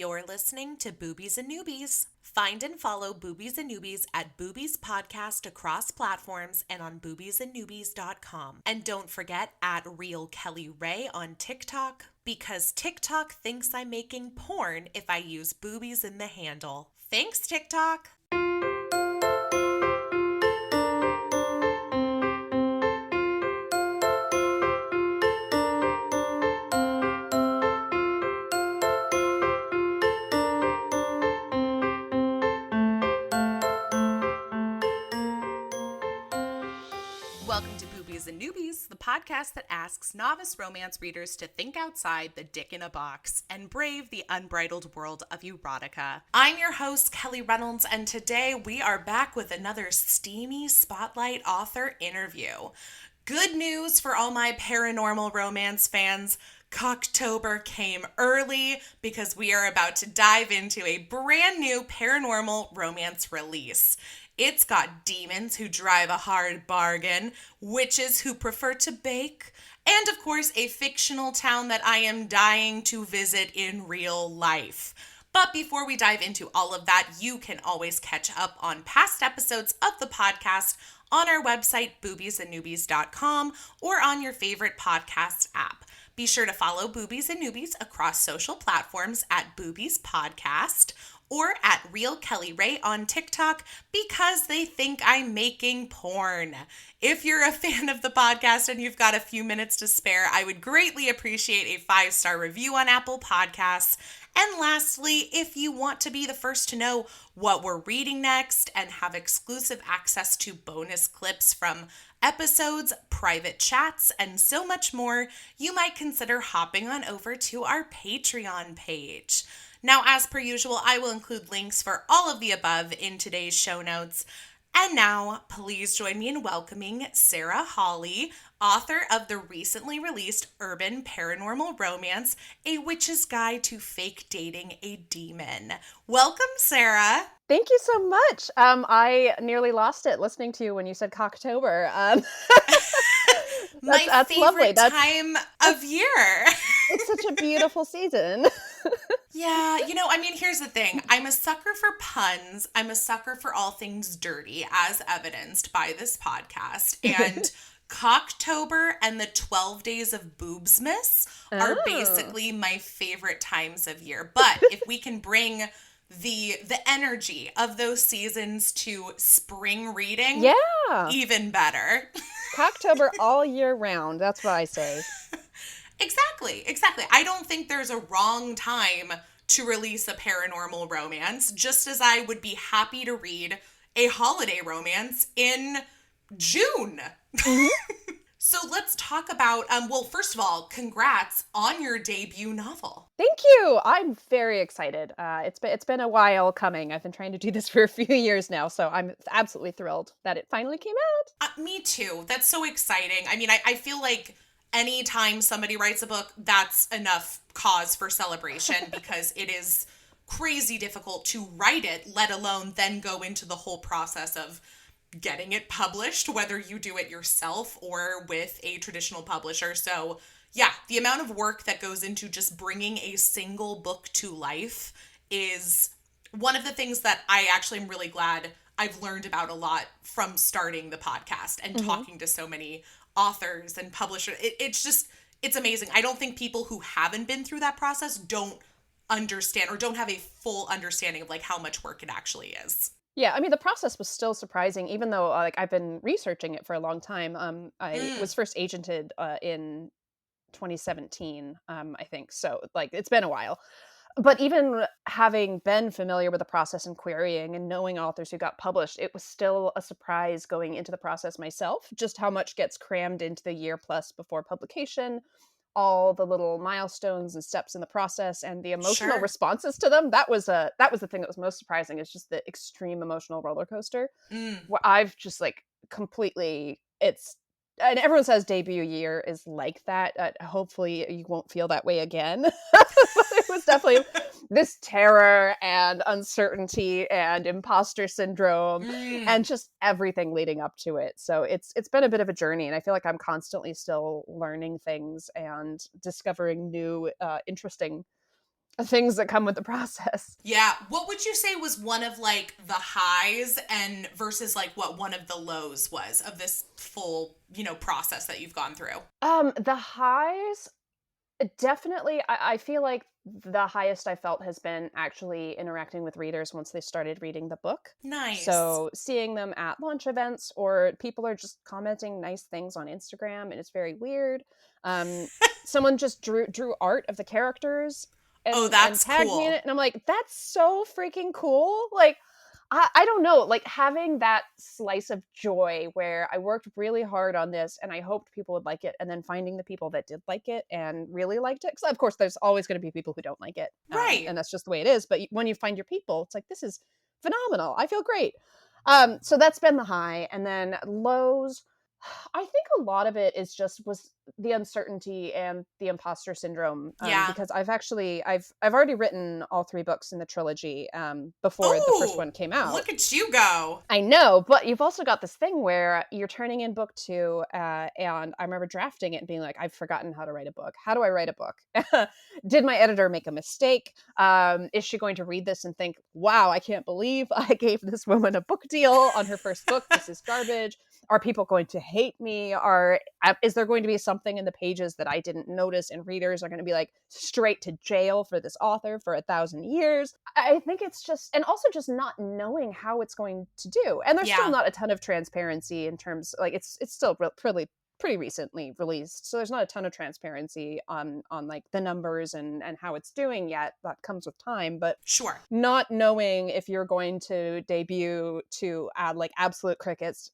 You're listening to Boobies and Newbies. Find and follow Boobies and Newbies at Boobies Podcast across platforms and on boobiesandnewbies.com. And don't forget at Real Kelly Ray on TikTok, because TikTok thinks I'm making porn if I use boobies in the handle. Thanks, TikTok! Welcome to Boobies and Newbies, the podcast that asks novice romance readers to think outside the dick in a box and brave the unbridled world of erotica. I'm your host, Kelly Reynolds, and today we are back with another Steamy Spotlight author interview. Good news for all my paranormal romance fans. Cocktober came early because we are about to dive into a brand new paranormal romance release. It's got demons who drive a hard bargain, witches who prefer to bake, and of course a fictional town that I am dying to visit in real life. But before we dive into all of that, you can always catch up on past episodes of the podcast on our website, boobiesandnewbies.com, or on your favorite podcast app. Be sure to follow Boobies and Newbies across social platforms at Boobies Podcast or at Real Kelly Ray on TikTok because they think I'm making porn. If you're a fan of the podcast and you've got a few minutes to spare, I would greatly appreciate a 5-star review on Apple Podcasts. And lastly, if you want to be the first to know what we're reading next and have exclusive access to bonus clips from episodes, private chats, and so much more, you might consider hopping on over to our Patreon page. Now, as per usual, I will include links for all of the above in today's show notes. And now, please join me in welcoming Sarah Hawley, author of the recently released urban paranormal romance, A Witch's Guide to Fake Dating a Demon. Welcome, Sarah. Thank you so much. I nearly lost it listening to you when you said Cocktober. My favorite lovely. Time of year. It's such a beautiful season. Yeah, here's the thing. I'm a sucker for puns. I'm a sucker for all things dirty, as evidenced by this podcast. And Cocktober and the 12 Days of Boobsmas are basically my favorite times of year. But if we can bring the energy of those seasons to spring reading, even better. Cocktober all year round. That's what I say. Exactly. I don't think there's a wrong time to release a paranormal romance, just as I would be happy to read a holiday romance in June. Mm-hmm. So let's talk about, first of all, congrats on your debut novel. Thank you. I'm very excited. It's been a while coming. I've been trying to do this for a few years now, so I'm absolutely thrilled that it finally came out. Me too. That's so exciting. I feel like anytime somebody writes a book, that's enough cause for celebration because it is crazy difficult to write it, let alone then go into the whole process of getting it published, whether you do it yourself or with a traditional publisher. So yeah, the amount of work that goes into just bringing a single book to life is one of the things that I actually am really glad I've learned about a lot from starting the podcast and talking to so many authors and publishers. It's amazing. I don't think people who haven't been through that process don't understand or don't have a full understanding of like how much work it actually is. Yeah, the process was still surprising, even though I've been researching it for a long time. I was first agented in 2017, I think. So it's been a while. But even having been familiar with the process and querying and knowing authors who got published, it was still a surprise going into the process myself, just how much gets crammed into the year plus before publication, all the little milestones and steps in the process and the emotional responses to them. That was the thing that was most surprising, is just the extreme emotional roller coaster where I've just completely, and everyone says debut year is like that. Hopefully you won't feel that way again. But it was definitely this terror and uncertainty and imposter syndrome and just everything leading up to it. So it's been a bit of a journey, and I feel like I'm constantly still learning things and discovering new interesting things that come with the process. Yeah. What would you say was one of like the highs and versus like what one of the lows was of this full, process that you've gone through? The highs, definitely, I feel like the highest I felt has been actually interacting with readers once they started reading the book. Nice. So seeing them at launch events, or people are just commenting nice things on Instagram, and it's very weird. Someone just drew art of the characters and that's tagged cool. me in it, and I'm like, that's so freaking cool. Like, I don't know, like having that slice of joy where I worked really hard on this and I hoped people would like it, and then finding the people that did like it and really liked it. Because of course there's always going to be people who don't like it. Right. And that's just the way it is. But when you find your people, it's like, this is phenomenal. I feel great. So that's been the high. And then lows, I think a lot of it was the uncertainty and the imposter syndrome. Because I've already written all 3 books in the trilogy before the first one came out. Look at you go. I know, but you've also got this thing where you're turning in book 2, and I remember drafting it and being like, I've forgotten how to write a book. How do I write a book? Did my editor make a mistake? Is she going to read this and think, wow, I can't believe I gave this woman a book deal on her first book. This is garbage. Are people going to hate me? Is there going to be something in the pages that I didn't notice, and readers are going to be like, straight to jail for this author for 1,000 years? I think it's just, and also just not knowing how it's going to do. And there's still not a ton of transparency in terms, like it's still pretty recently released, so there's not a ton of transparency on like the numbers and how it's doing yet. That comes with time. But sure, not knowing if you're going to debut to add like absolute crickets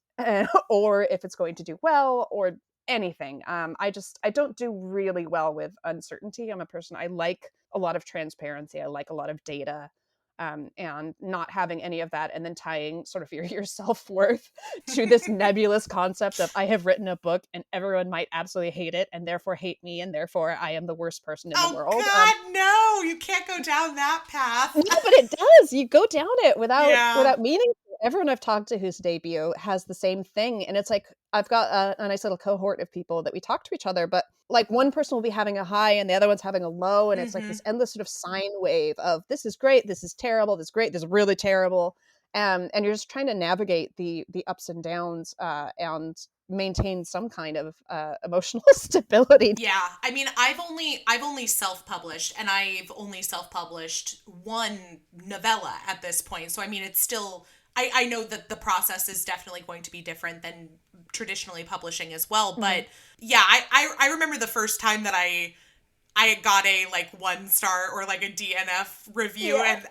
or if it's going to do well or anything. I don't do really well with uncertainty. I'm a person, I like a lot of transparency, I like a lot of data, and not having any of that and then tying sort of your self-worth to this nebulous concept of, I have written a book and everyone might absolutely hate it and therefore hate me and therefore I am the worst person in the world. Oh God, no, you can't go down that path. No, but it does. You go down it without meaning. Everyone I've talked to whose debut has the same thing, and it's like, I've got a nice little cohort of people that we talk to each other, but like one person will be having a high and the other one's having a low, and it's like this endless sort of sine wave of, this is great, this is terrible, this is great, this is really terrible, and you're just trying to navigate the ups and downs and maintain some kind of emotional stability. Yeah, I mean, I've only self-published, and I've only self-published one novella at this point, so I mean, it's still, I know that the process is definitely going to be different than traditionally publishing as well. But yeah, I remember the first time that I got a like 1-star or like a DNF review, and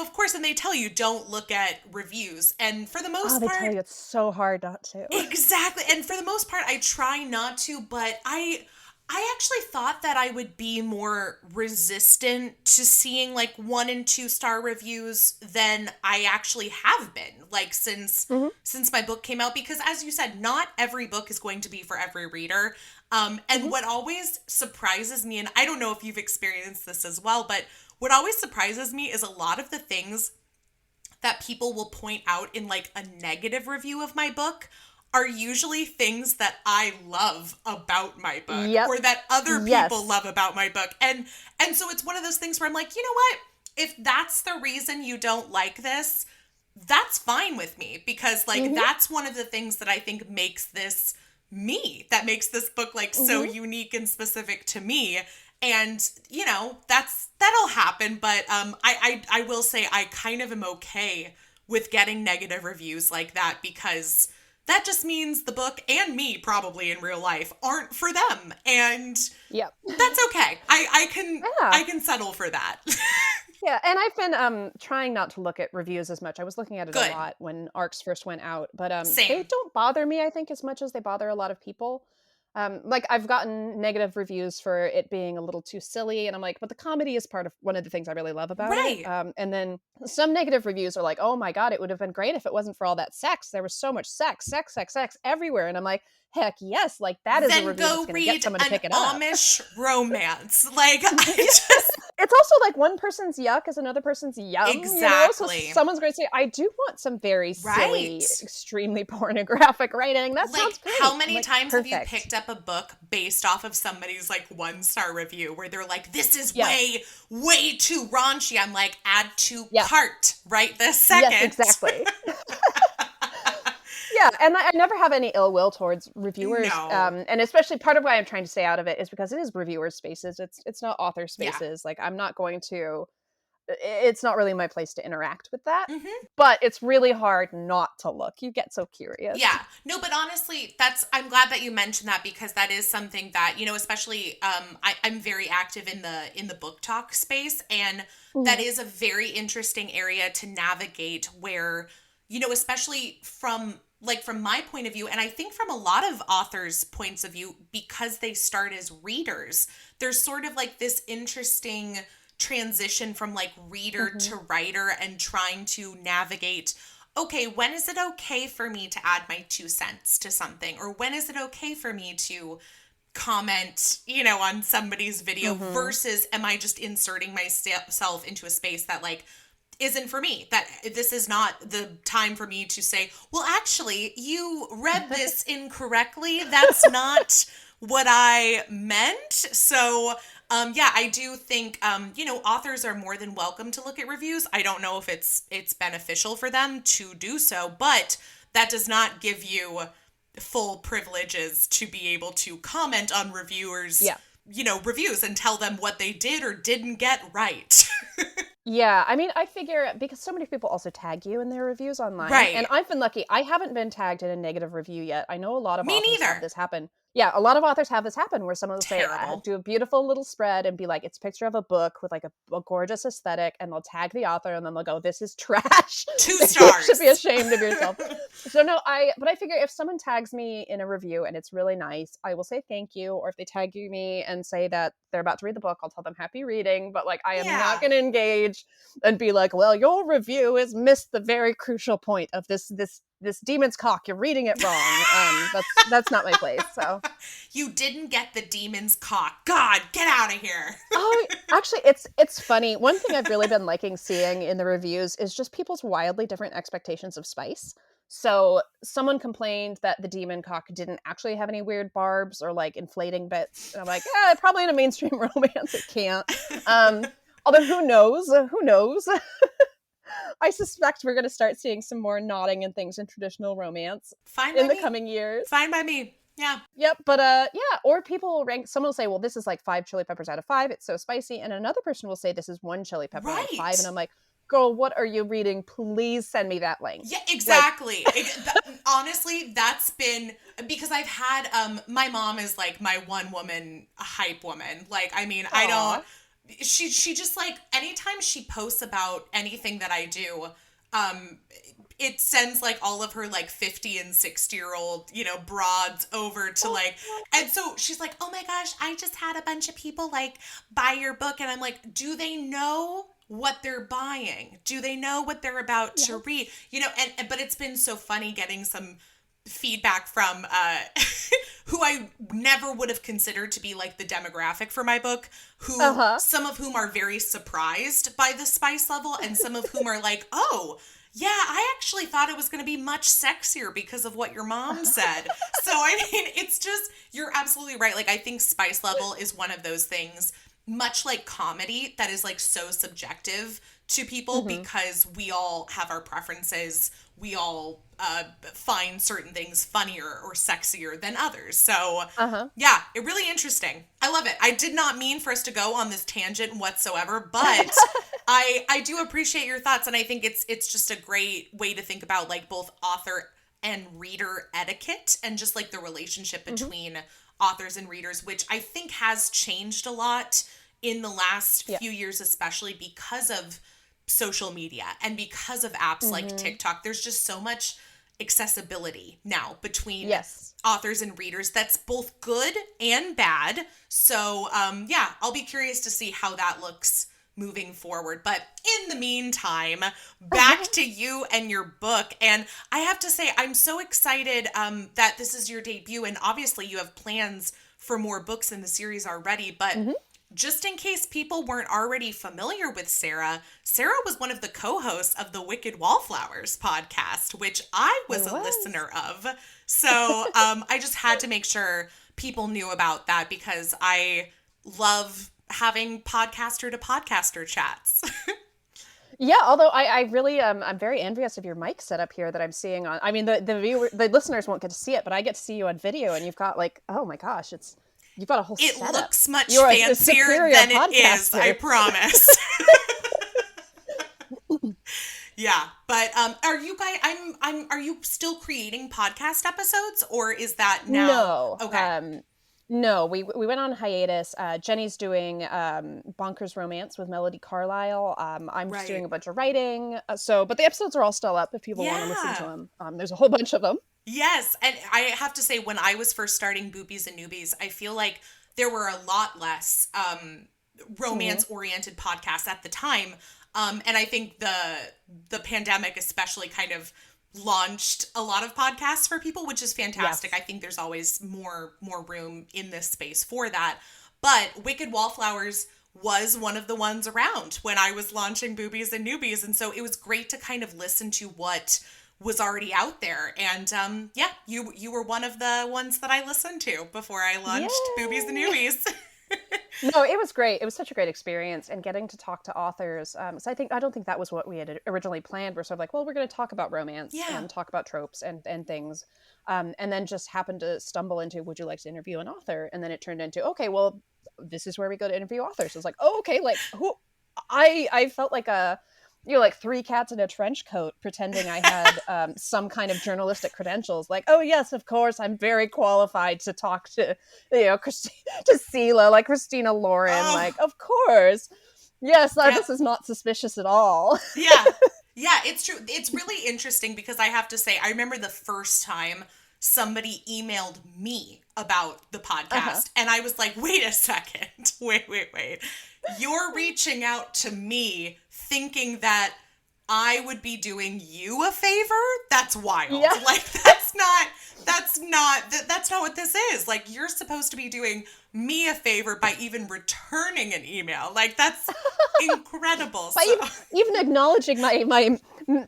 of course, and they tell you don't look at reviews. And for the most part, they tell you it's so hard not to. Exactly. And for the most part, I try not to, but I actually thought that I would be more resistant to seeing like 1 and 2-star reviews than I actually have been, like since my book came out, because as you said, not every book is going to be for every reader. And what always surprises me, and I don't know if you've experienced this as well, but what always surprises me is a lot of the things that people will point out in like a negative review of my book are usually things that I love about my book, or that other people love about my book. And so it's one of those things where I'm like, you know what? If that's the reason you don't like this, that's fine with me, because like that's one of the things that I think makes this me, that makes this book like so unique and specific to me. And that'll happen, but I will say I kind of am okay with getting negative reviews like that, because that just means the book and me probably in real life aren't for them. And that's okay. I can settle for that. Yeah, and I've been trying not to look at reviews as much. I was looking at it a lot when ARCs first went out, but they don't bother me, I think, as much as they bother a lot of people. Like I've gotten negative reviews for it being a little too silly, and I'm like, but the comedy is part of one of the things I really love about it. And then some negative reviews are like, oh my God, it would have been great if it wasn't for all that sex. There was so much sex everywhere. And I'm like, heck yes, like that is a review that's going to get someone to pick it up. Amish romance. Like, I just... it's also like one person's yuck is another person's yum. Exactly. So someone's going to say, I do want some very silly, extremely pornographic writing. That sounds great. How many times have you picked up a book based off of somebody's like 1-star review where they're like, this is way too raunchy. I'm like, add to cart right this second. Yes, exactly. Yeah, and I never have any ill will towards reviewers, and especially part of why I'm trying to stay out of it is because it is reviewer spaces. It's not author spaces. Like I'm not going to. It's not really my place to interact with that. But it's really hard not to look. You get so curious. Yeah, no, but honestly, I'm glad that you mentioned that because that is something that especially I'm very active in the book talk space, and that is a very interesting area to navigate where especially from my point of view, and I think from a lot of authors' points of view, because they start as readers, there's sort of like this interesting transition from like reader to writer and trying to navigate, okay, when is it okay for me to add my 2 cents to something? Or when is it okay for me to comment, on somebody's video versus am I just inserting myself into a space that like isn't for me, that this is not the time for me to say, well, actually, you read this incorrectly. That's not what I meant. So, I do think, authors are more than welcome to look at reviews. I don't know if it's beneficial for them to do so, but that does not give you full privileges to be able to comment on reviewers, reviews and tell them what they did or didn't get right. Yeah, I mean, I figure because so many people also tag you in their reviews online. Right. And I've been lucky. I haven't been tagged in a negative review yet. I know a lot of Me authors neither. have this happen. Yeah, a lot of authors have this happen where someone will say, Terrible. do a beautiful little spread and be like, it's a picture of a book with like a gorgeous aesthetic, and they'll tag the author and then they'll go, this is trash. 2 stars. You should be ashamed of yourself. So no, but I figure if someone tags me in a review and it's really nice, I will say thank you. Or if they tag me and say that they're about to read the book, I'll tell them happy reading. But like, I am not going to engage and be like, well, your review has missed the very crucial point of this demon's cock. You're reading it wrong. That's not my place. So you didn't get the demon's cock. God, get out of here. Oh, actually, it's funny. One thing I've really been liking seeing in the reviews is just people's wildly different expectations of spice. So someone complained that the demon cock didn't actually have any weird barbs or like inflating bits. And I'm like, probably in a mainstream romance it can't. Although who knows? Who knows? I suspect we're going to start seeing some more nodding and things in traditional romance in the coming years. Fine by me. Yeah. Yep. But or people will rank, someone will say, well, this is like 5 chili peppers out of 5. It's so spicy. And another person will say this is 1 chili pepper out of 5. And I'm like, girl, what are you reading? Please send me that link. Yeah, exactly. Honestly, that's been because I've had, my mom is like my one woman hype woman. Like, I mean, Aww. She just like, anytime she posts about anything that I do, it sends like all of her like 50 and 60-year-old, broads over to like, and so she's like, oh my gosh, I just had a bunch of people like buy your book. And I'm like, do they know what they're buying? Do they know what they're about to read? But it's been so funny getting some feedback from who I never would have considered to be like the demographic for my book, who some of whom are very surprised by the spice level and some of whom are like, oh yeah, I actually thought it was going to be much sexier because of what your mom said. So I mean, it's just, you're absolutely right. Like, I think spice level is one of those things, much like comedy, that is like so subjective to people because we all have our preferences. We all find certain things funnier or sexier than others. So yeah, it really interesting. I love it. I did not mean for us to go on this tangent whatsoever, but I do appreciate your thoughts. And I think it's just a great way to think about like both author and reader etiquette and just like the relationship between authors and readers, which I think has changed a lot in the last few years, especially because of social media and because of apps like TikTok. There's just so much accessibility now between authors and readers that's both good and bad. So I'll be curious to see how that looks moving forward. But in the meantime, back to you and your book. And I have to say, I'm so excited that this is your debut, and obviously you have plans for more books in the series already, but just in case people weren't already familiar with Sarah, Sarah was one of the co-hosts of the Wicked Wallflowers podcast, which I was a listener of. So I just had to make sure people knew about that because I love having podcaster to podcaster chats. Yeah, although I really I'm very envious of your mic setup here that I'm seeing on. I mean, the listeners won't get to see it, but I get to see you on video, and you've got like, oh my gosh, you've got a whole it setup. Looks much You're fancier than it is, I promise. Yeah, but are you guys? Are you still creating podcast episodes, or is that now? No. Okay. No, we went on hiatus. Jenny's doing Bonkers Romance with Melody Carlisle. I'm just doing a bunch of writing. But the episodes are all still up if people want to listen to them. There's a whole bunch of them. Yes, and I have to say, when I was first starting Boobies and Newbies, I feel like there were a lot less romance-oriented podcasts at the time. And I think the pandemic especially kind of launched a lot of podcasts for people, which is fantastic. Yes. I think there's always more room in this space for that. But Wicked Wallflowers was one of the ones around when I was launching Boobies and Newbies. And so it was great to kind of listen to what was already out there. And you were one of the ones that I listened to before I launched Boobies and Newbies. No, it was great. It was such a great experience, and getting to talk to authors. So I don't think that was what we had originally planned. We're sort of like, well, we're going to talk about romance and talk about tropes and things. And then just happened to stumble into, would you like to interview an author? And then it turned into, okay, well, this is where we go to interview authors. It's like, oh, okay, like who? I felt like like three cats in a trench coat pretending I had some kind of journalistic credentials. Like, oh yes, of course, I'm very qualified to talk to, to Sela, like Christina Lauren. Oh. Like, of course. Yes, this is not suspicious at all. Yeah, it's true. It's really interesting because I have to say, I remember the first time somebody emailed me about the podcast and I was like, wait a second, wait. You're reaching out to me thinking that I would be doing you a favor? That's wild. Yeah. Like, that's not what this is. Like, you're supposed to be doing me a favor by even returning an email. Like, that's incredible. By even acknowledging my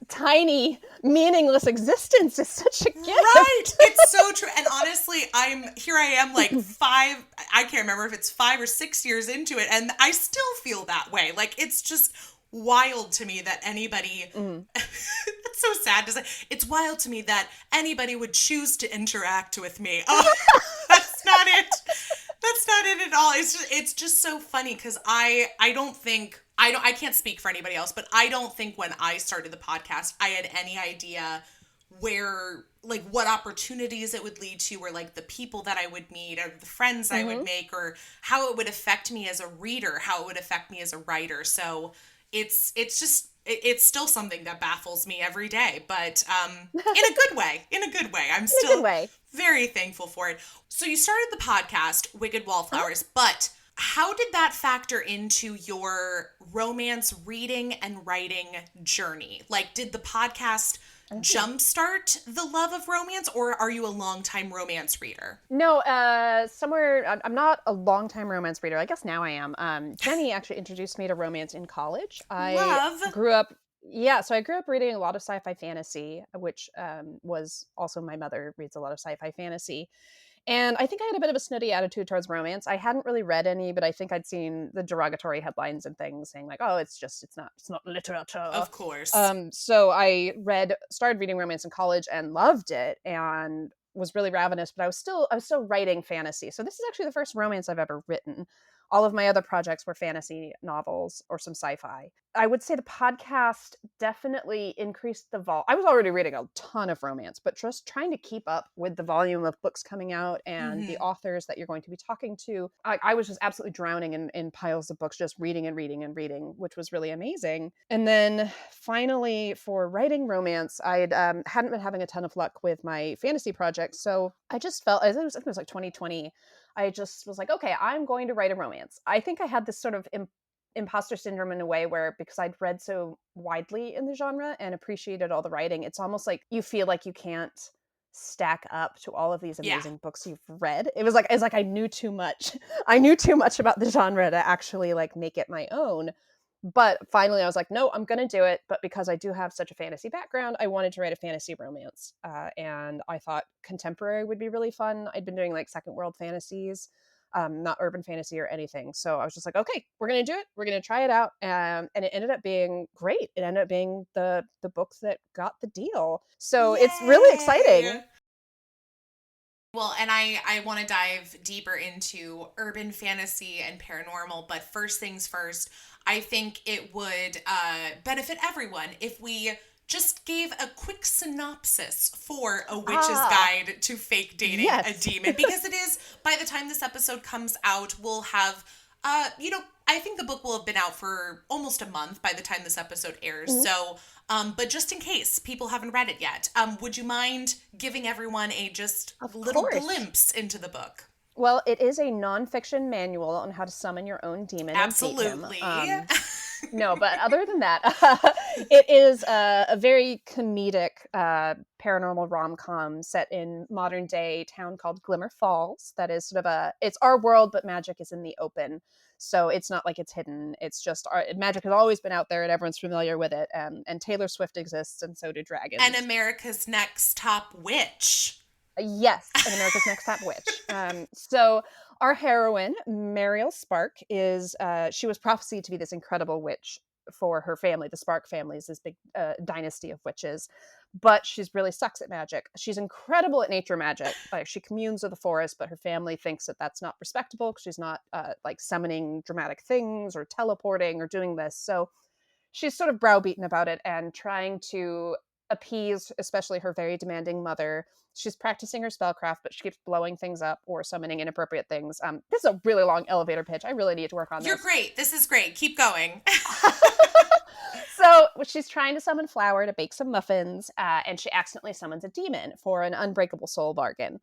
tiny, meaningless existence is such a gift. Right. It's so true. And honestly, I am like I can't remember if it's 5 or 6 years into it, and I still feel that way. Like, it's just wild to me that anybody it's so sad to say, it's wild to me that anybody would choose to interact with me. Oh, that's not it at all. It's just so funny because I can't speak for anybody else, but I don't think when I started the podcast I had any idea where, like, what opportunities it would lead to, or like the people that I would meet, or the friends I would make, or how it would affect me as a reader, how it would affect me as a writer. So it's still something that baffles me every day, but in a good way. I'm still very thankful for it. So you started the podcast, Wicked Wallflowers, but how did that factor into your romance reading and writing journey? Like, did the podcast jumpstart the love of romance, or are you a longtime romance reader? No, I'm not a longtime romance reader. I guess now I am. Jenny actually introduced me to romance in college. I grew up reading a lot of sci-fi fantasy, which was also, my mother reads a lot of sci-fi fantasy. And I think I had a bit of a snooty attitude towards romance. I hadn't really read any, but I think I'd seen the derogatory headlines and things saying like, oh, it's not literature. Of course. So I started reading romance in college and loved it and was really ravenous, but I was still writing fantasy. So this is actually the first romance I've ever written. All of my other projects were fantasy novels or some sci-fi. I would say the podcast definitely increased the volume. I was already reading a ton of romance, but just trying to keep up with the volume of books coming out and the authors that you're going to be talking to. I was just absolutely drowning in piles of books, just reading and reading and reading, which was really amazing. And then finally, for writing romance, I hadn't been having a ton of luck with my fantasy projects. So I just felt, I think it was like 2020, I just was like, okay, I'm going to write a romance. I think I had this sort of imposter syndrome in a way where, because I'd read so widely in the genre and appreciated all the writing, it's almost like you feel like you can't stack up to all of these Yeah. amazing books you've read. It's like I knew too much. I knew too much about the genre to actually like make it my own. But finally I was like, no, I'm going to do it. But because I do have such a fantasy background, I wanted to write a fantasy romance. And I thought contemporary would be really fun. I'd been doing like second world fantasies, not urban fantasy or anything. So I was just like, okay, we're going to do it. We're going to try it out. And it ended up being great. It ended up being the book that got the deal. So it's really exciting. Yay! Well, and I want to dive deeper into urban fantasy and paranormal, but first things first, I think it would benefit everyone if we just gave a quick synopsis for A Witch's Guide to Fake Dating a Yes. Demon, because it is, by the time this episode comes out, we'll have, I think the book will have been out for almost a month by the time this episode airs. Mhm. So, but just in case people haven't read it yet, would you mind giving everyone a just Of little course. glimpse into the book? Well, it is a nonfiction manual on how to summon your own demon and date him. Absolutely. No, but other than that, it is a very comedic paranormal rom-com set in modern day town called Glimmer Falls. That is sort of it's our world, but magic is in the open. So it's not like it's hidden. It's just magic has always been out there and everyone's familiar with it. And Taylor Swift exists and so do And dragons. America's Next Top Witch. Yes, an America's Next Top Witch. So our heroine, Mariel Spark, she was prophesied to be this incredible witch for her family. The Spark family is this big dynasty of witches, but she's really sucks at magic. She's incredible at nature magic. Like she communes with the forest, but her family thinks that that's not respectable because she's not like summoning dramatic things or teleporting or doing this. So she's sort of browbeaten about it and trying to appease, especially her very demanding mother. She's practicing her spellcraft, but she keeps blowing things up or summoning inappropriate things. This is a really long elevator pitch. I really need to work on You're this. great. This is great. Keep going. So she's trying to summon Flower to bake some muffins, and she accidentally summons a demon for an unbreakable soul bargain.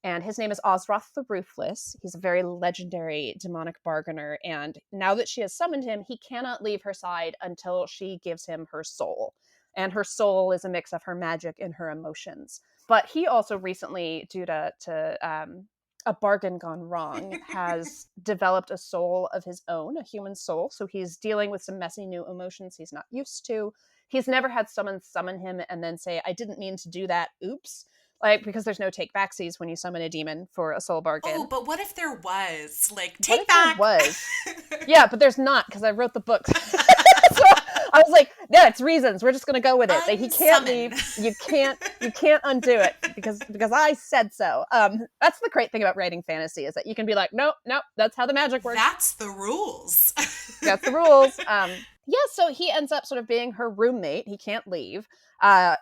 And his name is Ozroth the Ruthless. He's a very legendary demonic bargainer. And now that she has summoned him, he cannot leave her side until she gives him her soul. And her soul is a mix of her magic and her emotions. But he also recently, due to a bargain gone wrong, has developed a soul of his own, a human soul. So he's dealing with some messy new emotions he's not used to. He's never had someone summon him and then say, I didn't mean to do that. Oops. Like, because there's no take backsies when you summon a demon for a soul bargain. Oh, but what if there was? Like, What take if back. there was? Yeah, but there's not because I wrote the book. So I was like, yeah, it's reasons. We're just gonna go with it. Like, he can't leave. You can't undo it because I said so. That's the great thing about writing fantasy is that you can be like, nope, that's how the magic works. That's the rules. That's the rules. Yeah, so he ends up sort of being her roommate. He can't leave.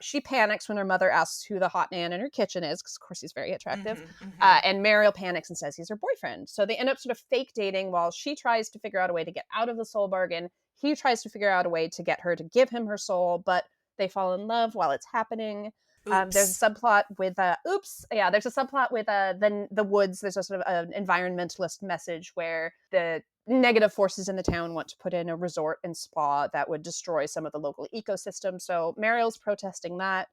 She panics when her mother asks who the hot man in her kitchen is, because of course he's very attractive. And Mariel panics and says he's her boyfriend. So they end up sort of fake dating while she tries to figure out a way to get out of the soul bargain. He tries to figure out a way to get her to give him her soul, but they fall in love while it's happening. There's a subplot with there's a subplot with the woods. There's a sort of an environmentalist message where the negative forces in the town want to put in a resort and spa that would destroy some of the local ecosystem. So Mariel's protesting that.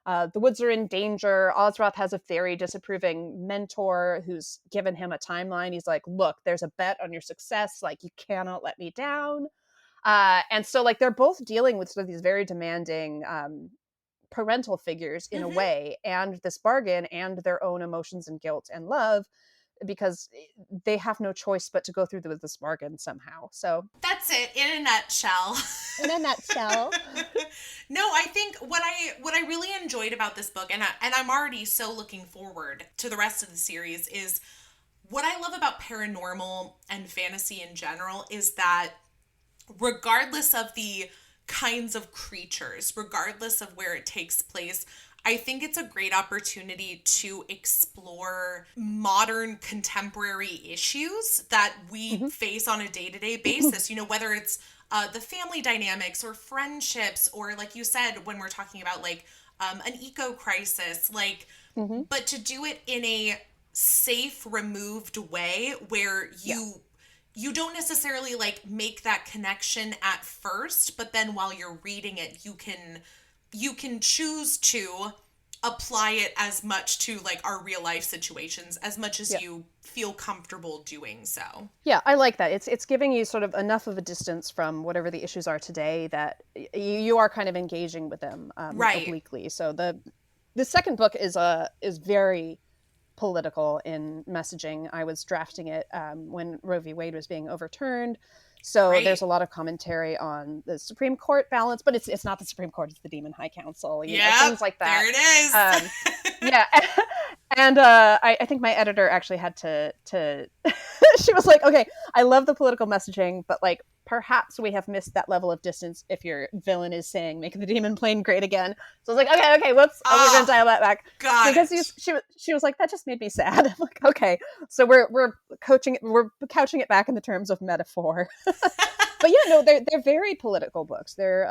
The woods are in danger. Ozroth has a very disapproving mentor who's given him a timeline. He's like, look, there's a bet on your success. Like, you cannot let me down. And so like they're both dealing with sort of these very demanding parental figures in a way, and this bargain and their own emotions and guilt and love, because they have no choice but to go through with this bargain somehow. So that's it in a nutshell. In a nutshell. No, I think what I really enjoyed about this book, and I'm already so looking forward to the rest of the series, is what I love about paranormal and fantasy in general is that regardless of the kinds of creatures, regardless of where it takes place, I think it's a great opportunity to explore modern contemporary issues that we face on a day-to-day basis. You know, whether it's the family dynamics or friendships, or like you said, when we're talking about like an eco crisis, like, but to do it in a safe, removed way where you don't necessarily like make that connection at first, but then while you're reading it, you can choose to apply it as much to like our real life situations as much as you feel comfortable doing so. Yeah, I like that. It's giving you sort of enough of a distance from whatever the issues are today that you are kind of engaging with them Right. obliquely. So the second book is very political in messaging. I was drafting it when Roe v. Wade was being overturned. So Right. there's a lot of commentary on the Supreme Court balance, but it's not the Supreme Court, it's the Demon High Council, you know, things like that. There it is. Yeah. And I think my editor actually had to she was like, okay, I love the political messaging, but like perhaps we have missed that level of distance if your villain is saying make the demon plane great again. So I was like, okay, whoops, we're gonna dial that back. Because she was like, that just made me sad. I'm like, okay, so we're couching it back in the terms of metaphor. But yeah, no, they're very political books. They're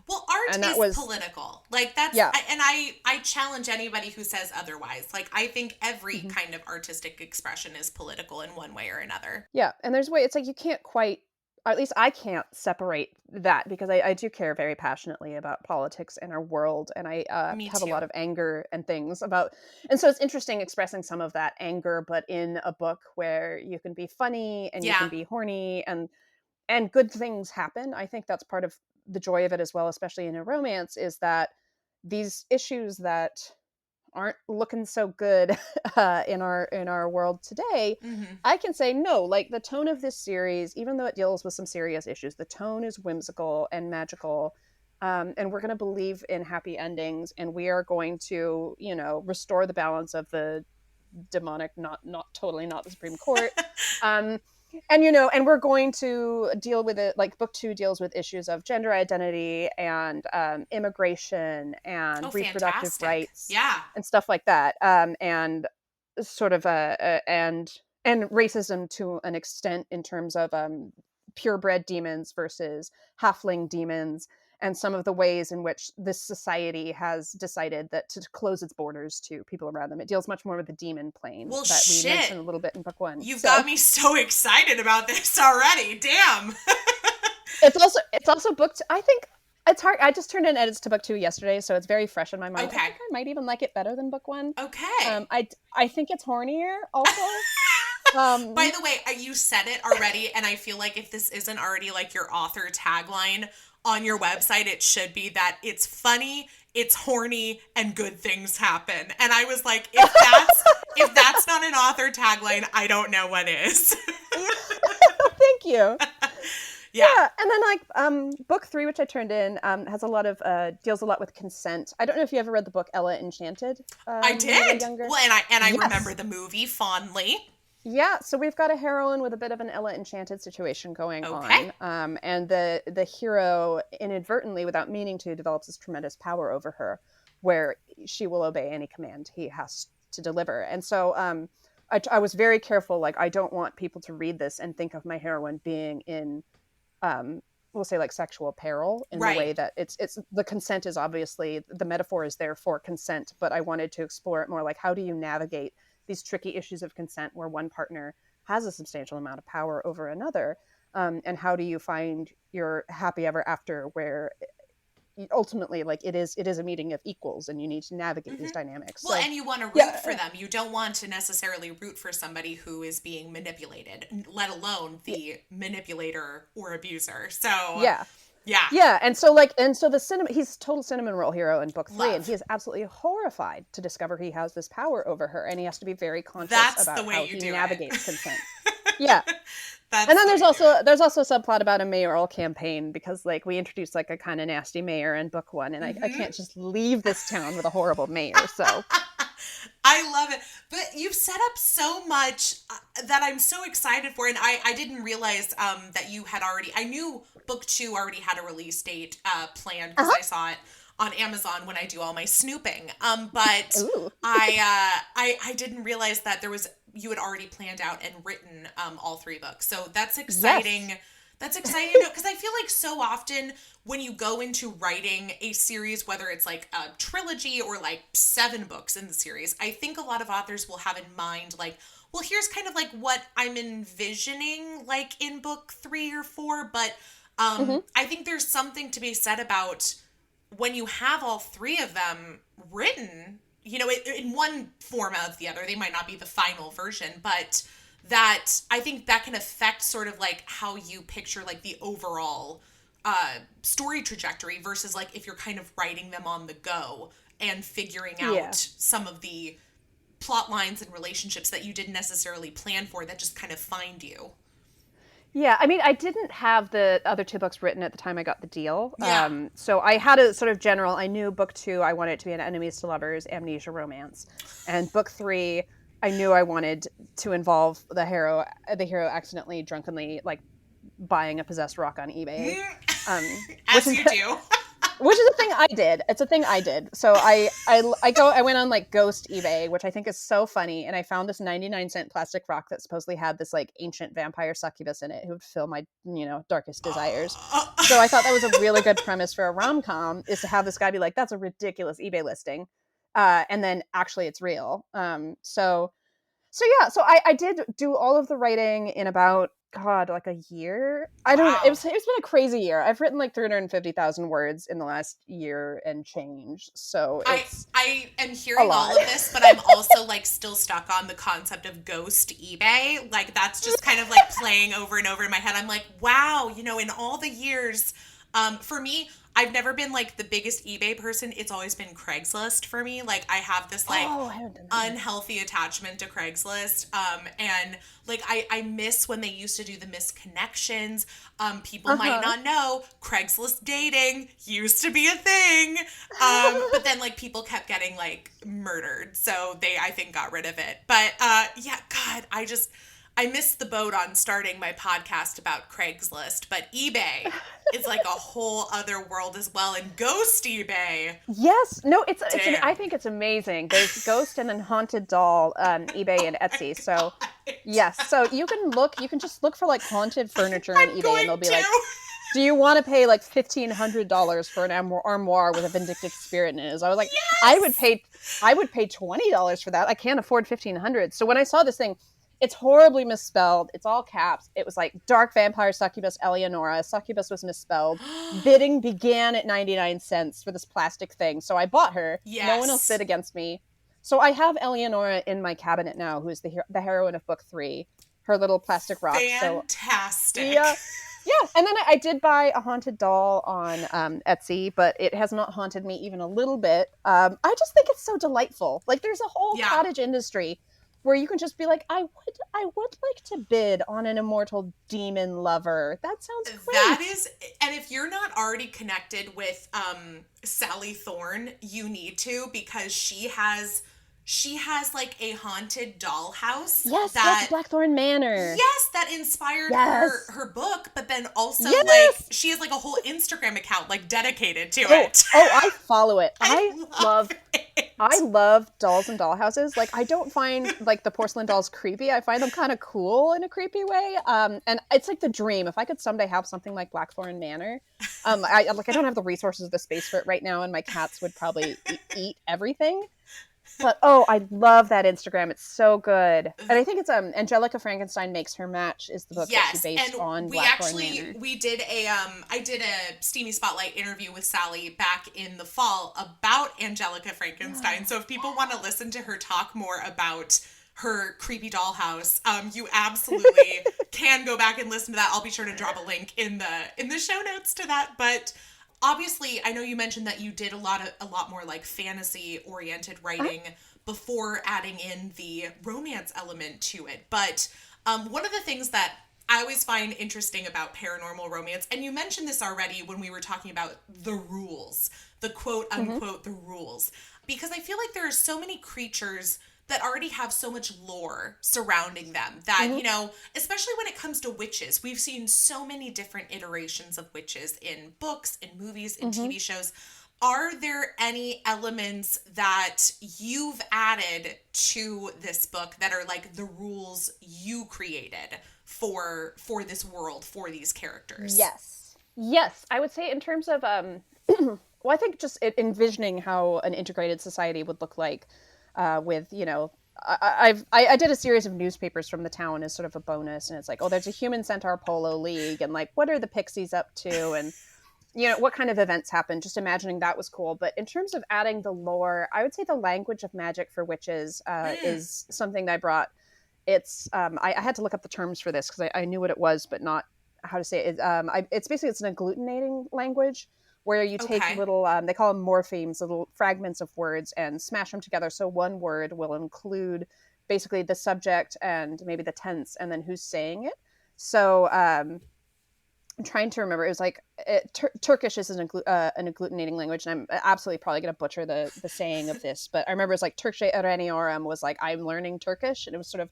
well, art is political. Like that's I challenge anybody who says otherwise. Like I think every kind of artistic expression is political in one way or another. Yeah, and there's a way it's like you can't quite, or at least I can't separate that because I do care very passionately about politics and our world, and I have a lot of anger and things about, and so it's interesting expressing some of that anger, but in a book where you can be funny and you can be horny and good things happen. I think that's part of the joy of it as well, especially in a romance, is that these issues that aren't looking so good in our world today, I can say no, like the tone of this series, even though it deals with some serious issues, the tone is whimsical and magical, and we're going to believe in happy endings, and we are going to, you know, restore the balance of the demonic, not the Supreme Court. And, you know, and we're going to deal with it, like book 2 deals with issues of gender identity and immigration and reproductive rights and stuff like that. And sort of and racism to an extent in terms of purebred demons versus halfling demons, and some of the ways in which this society has decided that to close its borders to people around them. It deals much more with the demon plane that we mentioned a little bit in book 1. You've got me so excited about this already. Damn. It's also book 2. I think it's hard. I just turned in edits to book 2 yesterday, so it's very fresh in my mind. Okay. I think I might even like it better than book 1. Okay. I think it's hornier also. By the way, you said it already, and I feel like if this isn't already like your author tagline on your website, it should be that it's funny, it's horny, and good things happen. And I was like, if that's not an author tagline, I don't know what is. Thank you. Yeah. And then like book 3, which I turned in, has a lot of deals a lot with consent. I don't know if you ever read the book Ella Enchanted. I did. Well, and I remember the movie fondly. Yeah, so we've got a heroine with a bit of an Ella Enchanted situation going on. And the hero inadvertently, without meaning to, develops this tremendous power over her where she will obey any command he has to deliver. And so I was very careful, like I don't want people to read this and think of my heroine being in, we'll say like sexual peril in the way that it's the consent is obviously, the metaphor is there for consent, but I wanted to explore it more like how do you navigate these tricky issues of consent where one partner has a substantial amount of power over another, and how do you find your happy ever after where ultimately like it is a meeting of equals and you need to navigate these dynamics. Well, and you want to root for them. You don't want to necessarily root for somebody who is being manipulated, let alone the manipulator or abuser. So and so he's a total cinnamon roll hero in book 3, and he is absolutely horrified to discover he has this power over her, and he has to be very conscious about how he navigates consent. And then there's also a subplot about a mayoral campaign, because like we introduced like a kind of nasty mayor in book 1, and I can't just leave this town with a horrible mayor. So I love it. But you've set up so much that I'm so excited for. And I didn't realize that you had already, I knew book 2 already had a release date planned because I saw it on Amazon when I do all my snooping. But I didn't realize that you had already planned out and written all 3 books. So that's exciting. Yes. That's exciting because I feel like so often when you go into writing a series, whether it's like a trilogy or like 7 books in the series, I think a lot of authors will have in mind like, well, here's kind of like what I'm envisioning like in book 3 or 4. But I think there's something to be said about when you have all 3 of them written in one form of the other, they might not be the final version, but that I think that can affect sort of like how you picture like the overall story trajectory versus like if you're kind of writing them on the go and figuring out some of the plot lines and relationships that you didn't necessarily plan for that just kind of find you. Yeah, I mean, I didn't have the other two books written at the time I got the deal. Yeah. So I had a sort of general, I knew book 2, I wanted it to be an enemies to lovers, amnesia romance. And book 3, I knew I wanted to involve the hero accidentally, drunkenly, like, buying a possessed rock on eBay. As you do. Which is a thing I did. It's a thing I did. So I went on like Ghost eBay, which I think is so funny, and I found this 99-cent plastic rock that supposedly had this like ancient vampire succubus in it who would fill my, darkest desires. So I thought that was a really good premise for a rom-com, is to have this guy be like, that's a ridiculous eBay listing. And then actually it's real. So I did do all of the writing in about, God, like a year. I don't know. It's been a crazy year. I've written like 350,000 words in the last year and change. So I am hearing all of this, but I'm also like still stuck on the concept of Ghost eBay. Like that's just kind of like playing over and over in my head. I'm like, wow, in all the years, for me, I've never been like the biggest eBay person. It's always been Craigslist for me. Like I have this like unhealthy attachment to Craigslist. And like I miss when they used to do the missed connections. People might not know Craigslist dating used to be a thing. But then like people kept getting like murdered. So they, I think, got rid of it. But yeah, God, I missed the boat on starting my podcast about Craigslist, but eBay is like a whole other world as well. And Ghost eBay. Yes. No, I think it's amazing. There's Ghost and then Haunted Doll, eBay and Etsy. So yes. So you can just look for like haunted furniture on eBay and they'll be like, do you want to pay like $1,500 for an armoire with a vindictive spirit in it? I was like, yes! I would pay $20 for that. I can't afford $1,500. So when I saw this thing, it's horribly misspelled. It's all caps. It was like Dark Vampire Succubus Eleonora. Succubus was misspelled. Bidding began at 99 cents for this plastic thing. So I bought her. Yes. No one else bid against me. So I have in my cabinet now, who's the heroine of book 3. Her little plastic rock. Fantastic. So, yeah. And then I did buy a haunted doll on Etsy, but it has not haunted me even a little bit. I just think it's so delightful. Like there's a whole cottage industry where you can just be like, I would like to bid on an immortal demon lover. That sounds great. That is, and if you're not already connected with Sally Thorne, you need to, because she has like a haunted dollhouse. Yes, that's Blackthorn Manor. Yes, that inspired her book, but then also like she has like a whole Instagram account like dedicated to it. Oh, I follow it. I love dolls and dollhouses. Like I don't find like the porcelain dolls creepy. I find them kind of cool in a creepy way. And it's like the dream. If I could someday have something like Blackthorn Manor, I don't have the resources or the space for it right now, and my cats would probably eat everything. But I love that Instagram. It's so good. And I think it's Angelica Frankenstein Makes Her Match is the book that she based on Blackthorn Manor. We did I did a Steamy Spotlight interview with Sally back in the fall about Angelica Frankenstein. So if people want to listen to her talk more about her creepy dollhouse, you absolutely can go back and listen to that. I'll be sure to drop a link in the show notes to that. But obviously, I know you mentioned that you did a lot more like fantasy-oriented writing before adding in the romance element to it. But one of the things that I always find interesting about paranormal romance, and you mentioned this already when we were talking about the rules, the quote-unquote the rules, because I feel like there are so many creatures that already have so much lore surrounding them that, especially when it comes to witches, we've seen so many different iterations of witches in books, in movies, in TV shows. Are there any elements that you've added to this book that are like the rules you created for this world, for these characters? Yes. I would say in terms of, well, I think just envisioning how an integrated society would look like, with, I did a series of newspapers from the town as sort of a bonus, and it's like, there's a human centaur polo league, and like, what are the pixies up to? And what kind of events happen. Just imagining that was cool. But in terms of adding the lore, I would say the language of magic for witches is something that I brought. It's I had to look up the terms for this because I knew what it was, but not how to say it. It's basically it's an agglutinating language where you take little they call them morphemes, little fragments of words, and smash them together. So one word will include basically the subject and maybe the tense, and then who's saying it. So I'm trying to remember. It was like Turkish is an agglutinating language, and I'm absolutely probably going to butcher the saying of this, but I remember it's like Turkçe öğreniyorum was like I'm learning Turkish, and it was sort of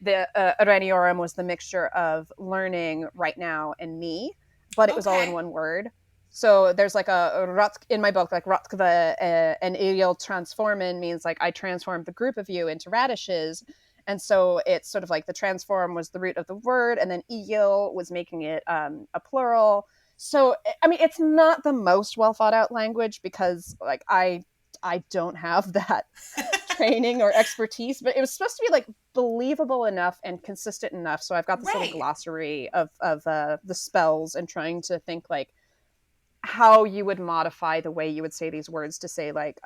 the öğreniyorum was the mixture of learning right now and me, but it was all in one word. So there's like in my book, like Rotkva and Iriel transformen means like I transformed the group of you into radishes. And so it's sort of like the transform was the root of the word, and then Iriel was making it a plural. So, I mean, it's not the most well thought out language because like I don't have that training or expertise, but it was supposed to be like believable enough and consistent enough. So I've got this little glossary of the spells and trying to think like how you would modify the way you would say these words to say like,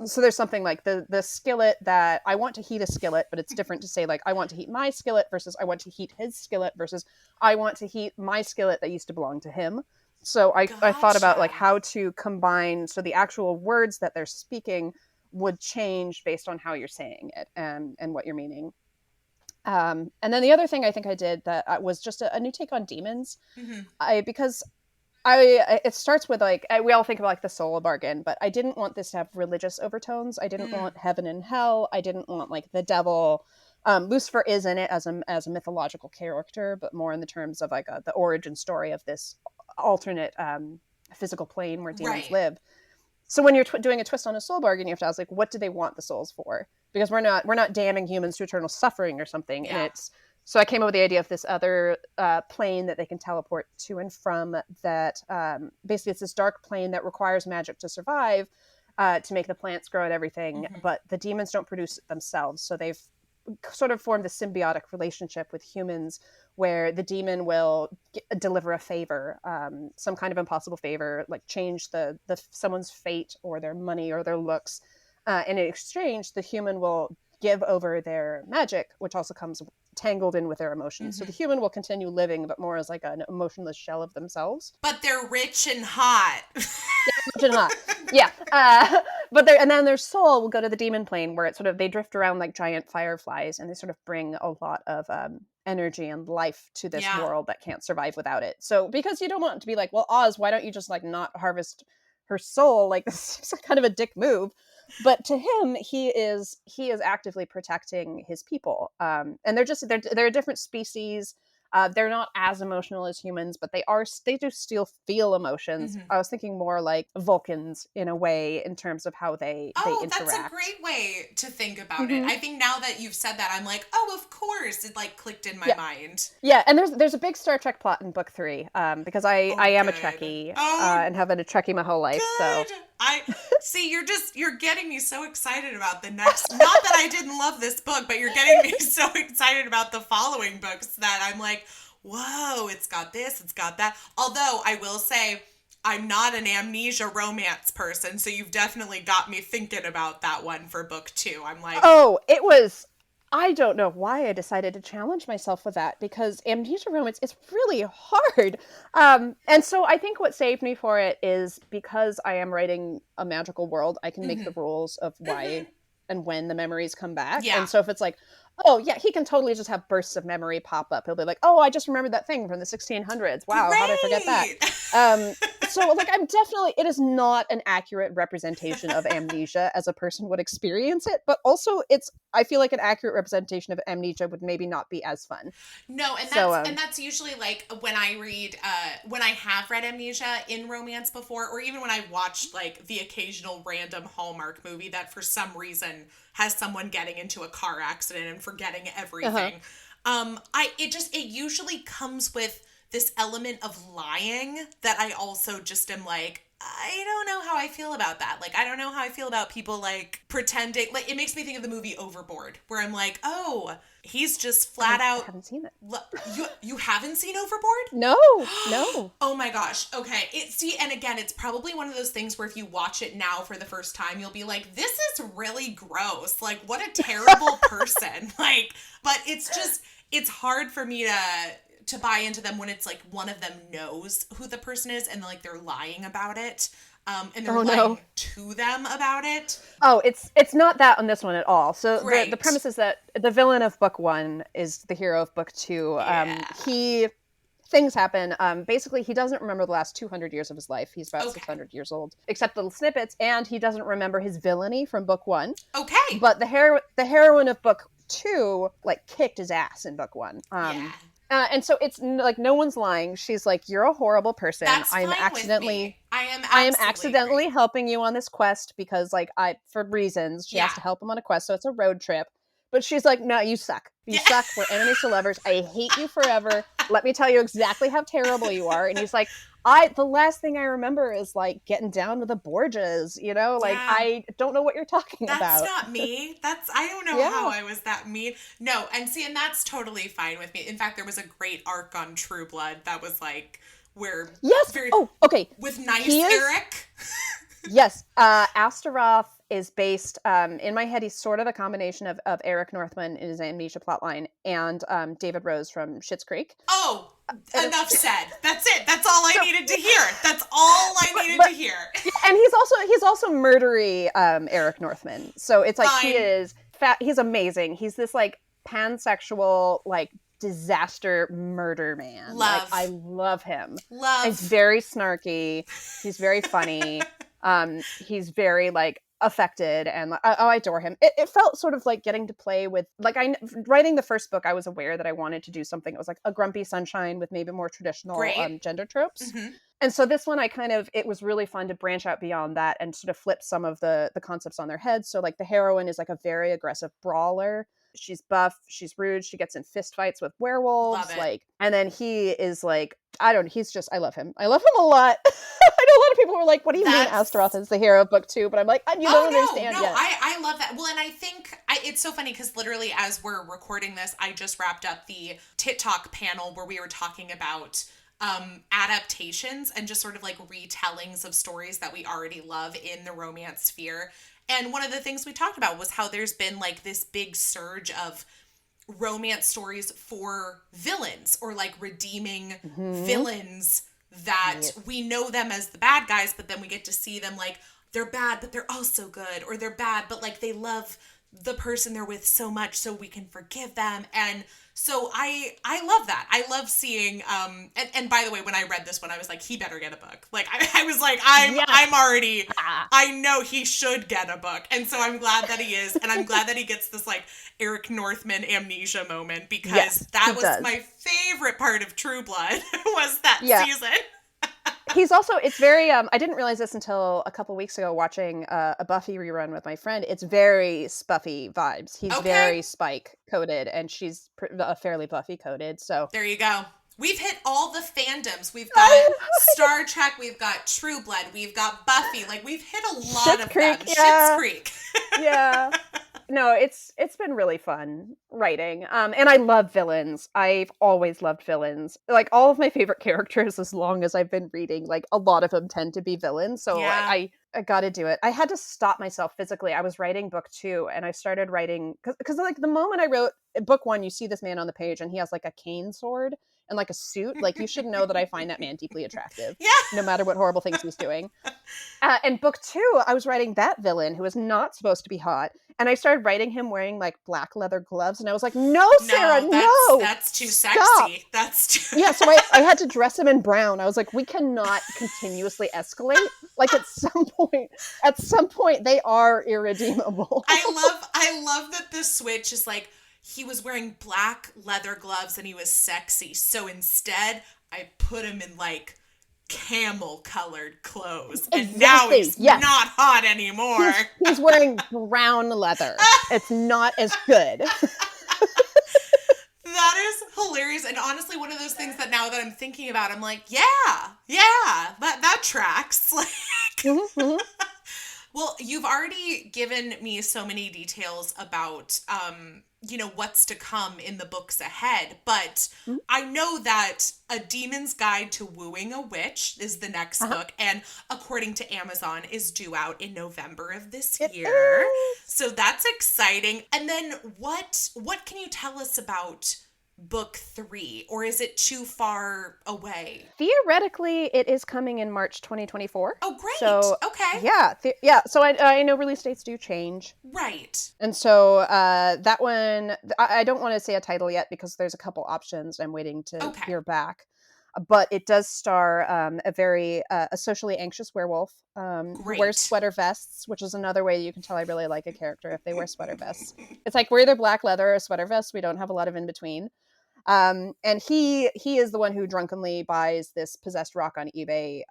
so there's something like the skillet that I want to heat a skillet, but it's different to say like I want to heat my skillet versus I want to heat his skillet versus I want to heat my skillet that used to belong to him. So I thought about like how to combine so the actual words that they're speaking would change based on how you're saying it and what you're meaning. And then the other thing I think I did that was just a new take on demons. Because it starts with like we all think of like the soul bargain, but I didn't want this to have religious overtones. I didn't want heaven and hell. I didn't want like the devil. Lucifer is in it as a mythological character, but more in the terms of like the origin story of this alternate physical plane where demons live. So when you're doing a twist on a soul bargain, you have to ask like, what do they want the souls for? Because we're not damning humans to eternal suffering or something. Yeah. And so I came up with the idea of this other plane that they can teleport to and from that basically it's this dark plane that requires magic to survive, to make the plants grow and everything, but the demons don't produce it themselves. So they've sort of formed a symbiotic relationship with humans where the demon will deliver a favor, some kind of impossible favor, like change the someone's fate or their money or their looks. And in exchange, the human will give over their magic, which also comes tangled in with their emotions. So the human will continue living, but more as like an emotionless shell of themselves. But they're rich and hot. Rich and hot. Yeah. And then their soul will go to the demon plane where it's sort of, they drift around like giant fireflies and they sort of bring a lot of energy and life to this world that can't survive without it. So because you don't want it to be like, well, Oz, why don't you just like not harvest her soul? Like this is kind of a dick move. But to him, he is actively protecting his people, and they're a different species. They're not as emotional as humans, but they do still feel emotions. I was thinking more like Vulcans in a way in terms of how they interact. That's a great way to think about it. I think now that you've said that, I'm like, oh, of course, it like clicked in my mind. Yeah, and there's a big Star Trek plot in book 3, because I am a Trekkie and have been a Trekkie my whole life. Good. So I see you're getting me so excited about the next. Not that I didn't love this book, but you're getting me so excited about the following books that I'm like, whoa, it's got this, it's got that. Although I will say I'm not an amnesia romance person, so you've definitely got me thinking about that one for book 2. I'm like, I don't know why I decided to challenge myself with that, because amnesia romance is really hard. And so I think what saved me for it is because I am writing a magical world, I can make the rules of why and when the memories come back. Yeah. And so if it's like, oh yeah, he can totally just have bursts of memory pop up. He'll be like, oh, I just remembered that thing from the 1600s. Wow, how did I forget that? So like it is not an accurate representation of amnesia as a person would experience it, but also I feel like an accurate representation of amnesia would maybe not be as fun. No, and that's usually like when I read, when I have read amnesia in romance before, or even when I watched like the occasional random Hallmark movie that for some reason has someone getting into a car accident and forgetting everything. It usually comes with this element of lying that I also just am like, I don't know how I feel about that. Like, I don't know how I feel about people, like, pretending. Like, it makes me think of the movie Overboard, where I'm like, oh, he's just flat out. I haven't seen it. You haven't seen Overboard? No, no. Oh my gosh. Okay. And again, it's probably one of those things where if you watch it now for the first time, you'll be like, this is really gross. Like, what a terrible person. Like, but it's hard for me to buy into them when it's like one of them knows who the person is and like they're lying about it. And they're lying to them about it. Oh, it's not that on this one at all. So the premise is that the villain of book 1 is the hero of book 2. Yeah. Things happen. Basically, he doesn't remember the last 200 years of his life. He's about 600 years old, except little snippets, and he doesn't remember his villainy from book 1. Okay. But the heroine of book 2 like kicked his ass in book 1. Yeah. And so it's like no one's lying. She's like, "You're a horrible person. I am accidentally helping you on this quest because, like, for reasons she has to help him on a quest. So it's a road trip." But she's like, "No, you suck. You suck. We're enemies to lovers. I hate you forever. Let me tell you exactly how terrible you are." And he's like, the last thing I remember is like getting down with the Borgias, you know, like I don't know what you're talking about. That's not me. I don't know how I was that mean. No. And that's totally fine with me. In fact, there was a great arc on True Blood that was like where. Yes. With nice Eric. Yes. Astaroth is based, in my head, he's sort of a combination of Eric Northman in his Amnesia plotline and David Rose from Schitt's Creek. Oh, enough said. That's it. That's all I needed to hear. That's all I needed to hear. And he's also murdery Eric Northman. So it's like he is fat. He's amazing. He's this like pansexual, like disaster murder man. Love. Like, I love him. Love. He's very snarky. He's very funny. He's very like affected and I adore him. It felt sort of like getting to play with like writing the first book. I was aware that I wanted to do something that was like a grumpy sunshine with maybe more traditional gender tropes. Mm-hmm. And so this one it was really fun to branch out beyond that and sort of flip some of the concepts on their heads. So like the heroine is like a very aggressive brawler. She's buff, she's rude, she gets in fist fights with werewolves, like, and then he is like, I love him. I love him a lot. I know a lot of people were like, what do you mean Astaroth is the hero of book 2? But I'm like, you don't understand yet. I love that. Well, and I think it's so funny because literally as we're recording this, I just wrapped up the Tit Talk panel where we were talking about adaptations and just sort of like retellings of stories that we already love in the romance sphere. And one of the things we talked about was how there's been like this big surge of romance stories for villains or like redeeming villains that we know them as the bad guys, but then we get to see them like they're bad, but they're also good, or they're bad, but like they love the person they're with so much so we can forgive them. And so I love that. I love seeing, and by the way, when I read this one, I was like, he better get a book. Like, I was like, I'm already, I know he should get a book. And so I'm glad that he is. And I'm glad that he gets this like Eric Northman amnesia moment because that was my favorite part of True Blood was that season. He's also, it's very, I didn't realize this until a couple weeks ago watching a Buffy rerun with my friend. It's very Spuffy vibes. He's very Spike coded and she's fairly Buffy coded. So there you go. We've hit all the fandoms. We've got Star Trek. We've got True Blood. We've got Buffy. Like we've hit a lot of them. Schitt's Creek. Yeah. No, it's been really fun writing. And I love villains. I've always loved villains. Like all of my favorite characters, as long as I've been reading, like a lot of them tend to be villains. So I got to do it. I had to stop myself physically. I was writing book 2 and I started writing because like the moment I wrote book 1, you see this man on the page and he has like a cane sword and like a suit. Like you should know that I find that man deeply attractive. No matter what horrible things he's doing. And book 2, I was writing that villain who was not supposed to be hot. And I started writing him wearing like black leather gloves. And I was like, no, Sarah, no. That's too sexy. That's too... Yeah, so I had to dress him in brown. I was like, we cannot continuously escalate. Like at some point they are irredeemable. I love that the switch is like, he was wearing black leather gloves and he was sexy. So instead, I put him in like camel colored clothes. And now he's not hot anymore. He's wearing brown leather. It's not as good. That is hilarious. And honestly, one of those things that now that I'm thinking about, I'm like, that tracks. Like, Mm-hmm. well, you've already given me so many details about, what's to come in the books ahead. But Mm-hmm. I know that A Demon's Guide to Wooing a Witch is the next Uh-huh. book. And according to Amazon, is due out in November of this It year. is. So that's exciting. And then what can you tell us about book 3? Or is it too far away? Theoretically, it is coming in March 2024. Oh, great. So, Okay. yeah. So I know release dates do change. Right. And so that one, I don't want to say a title yet because there's a couple options. I'm waiting to hear back. But it does star a socially anxious werewolf who wears sweater vests, which is another way you can tell I really like a character if they wear sweater vests. It's like we're either black leather or sweater vests. We don't have a lot of in between. And he is the one who drunkenly buys this possessed rock on eBay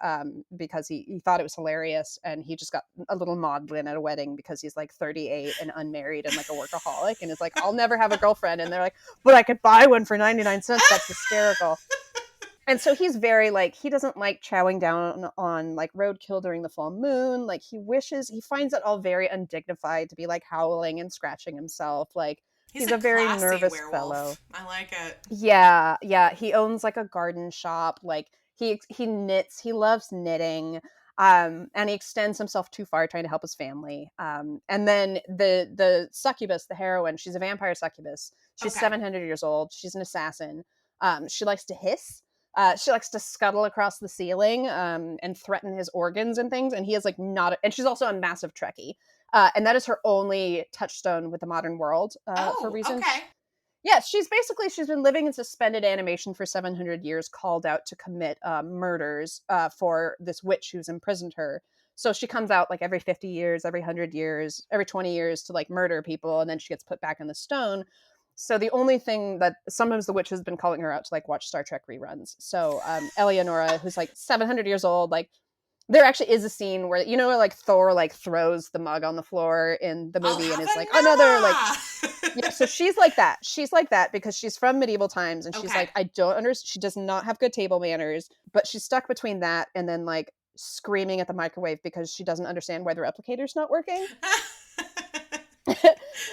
because he thought it was hilarious, and he just got a little maudlin at a wedding because he's like 38 and unmarried and like a workaholic, and is like, I'll never have a girlfriend. And they're like, but I could buy one for 99 cents. That's hysterical. And so he's very like, he doesn't like chowing down on like roadkill during the full moon. Like he finds it all very undignified to be like howling and scratching himself. Like he's a very nervous werewolf. Fellow. I like it. Yeah. He owns like a garden shop. Like he knits. He loves knitting. And he extends himself too far trying to help his family. And then the succubus, the heroine, she's a vampire succubus. She's 700 years old. She's an assassin. She likes to hiss. She likes to scuttle across the ceiling and threaten his organs and things. And he is like and she's also a massive Trekkie. And that is her only touchstone with the modern world for reasons. Okay. Yeah, she's been living in suspended animation for 700 years, called out to commit murders for this witch who's imprisoned her. So she comes out like every 50 years, every 100 years, every 20 years to like murder people. And then she gets put back in the stone. So the only thing that sometimes the witch has been calling her out to like watch Star Trek reruns. So Eleonora, who's like 700 years old, like there actually is a scene where, like Thor like throws the mug on the floor in the movie and it's like another like, yeah, so she's like that. She's like that because she's from medieval times and she's like, I don't understand. She does not have good table manners, but she's stuck between that and then like screaming at the microwave because she doesn't understand why the replicator's not working.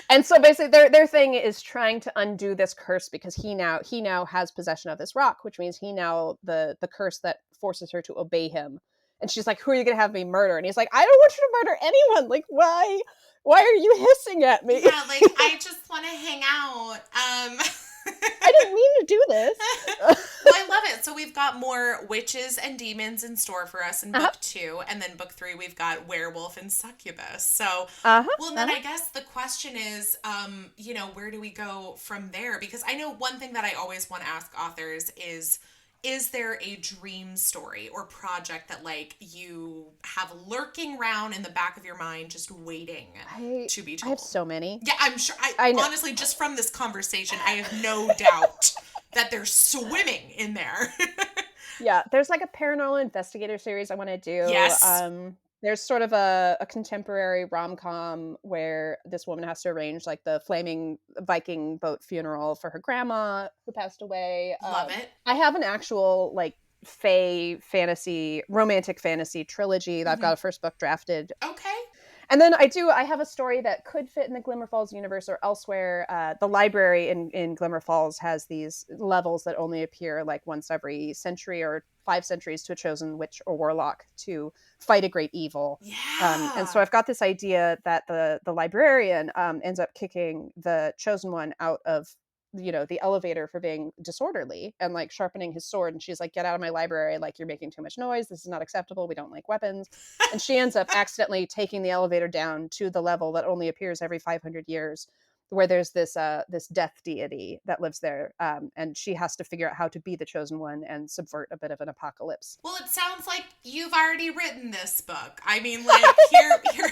And so basically their thing is trying to undo this curse because he now has possession of this rock, which means he now the curse that forces her to obey him. And she's like, who are you going to have me murder? And he's like, I don't want you to murder anyone. Like, why are you hissing at me? Yeah, like, I just want to hang out. I didn't mean to do this. Well, I love it. So we've got more witches and demons in store for us in book 2. And then book 3, we've got werewolf and succubus. So, well, then I guess the question is, where do we go from there? Because I know one thing that I always want to ask authors is there a dream story or project that like you have lurking around in the back of your mind just waiting to be told? I have so many. Yeah, I'm sure. I honestly, just from this conversation, I have no doubt that they're swimming in there. Yeah, there's like a paranormal investigator series I want to do. Yes. There's sort of a contemporary rom-com where this woman has to arrange like the flaming Viking boat funeral for her grandma who passed away. Love it. I have an actual like romantic fantasy trilogy that I've got a first book drafted. Okay. And then I have a story that could fit in the Glimmer Falls universe or elsewhere. The library in Glimmer Falls has these levels that only appear like once every century or 5 centuries to a chosen witch or warlock to fight a great evil. Yeah. And so I've got this idea that the librarian ends up kicking the chosen one out of the elevator for being disorderly and like sharpening his sword. And she's like, get out of my library. Like, you're making too much noise. This is not acceptable. We don't like weapons. And she ends up accidentally taking the elevator down to the level that only appears every 500 years where there's this death deity that lives there. And she has to figure out how to be the chosen one and subvert a bit of an apocalypse. Well, it sounds like you've already written this book. I mean, like here,